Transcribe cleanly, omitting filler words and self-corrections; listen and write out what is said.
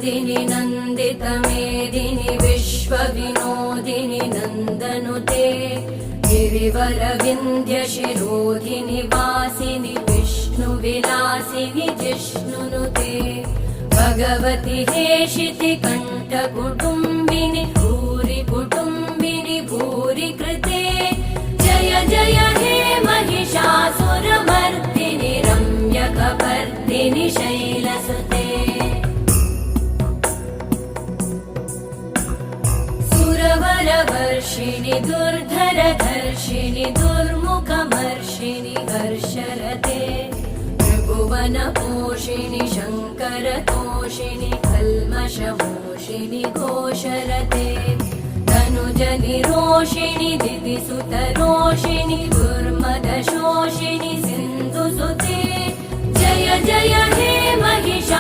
नन्दिनि नन्दितमेदिनि विश्वविनोदिनि नन्दनुते गिरिवरविन्ध्यशिरोधिनि वासिनि विष्णुविलासिनि जिष्णुनुते भगवति हेशिति कण्ठकुटुम्बिनि भूरि कुटुम्बिनि भूरि कृते जय जय हे महिषासुरमर्दिनि रम्यकपर्दिनि शैलसुते सुरवरवर्षिणि दुर्धरधर्षिणि दुर्मुखमर्षिणि हर्षरते त्रिभुवनपोषिणि शङ्करतोषिणि कल्मषमोषिणि घोषरते तनुजनिरोषिणि दिदिसुतरोषिणि दुर्मदशोषिणि सिन्धुसुते जय जय हे महिषासुरमर्दिनि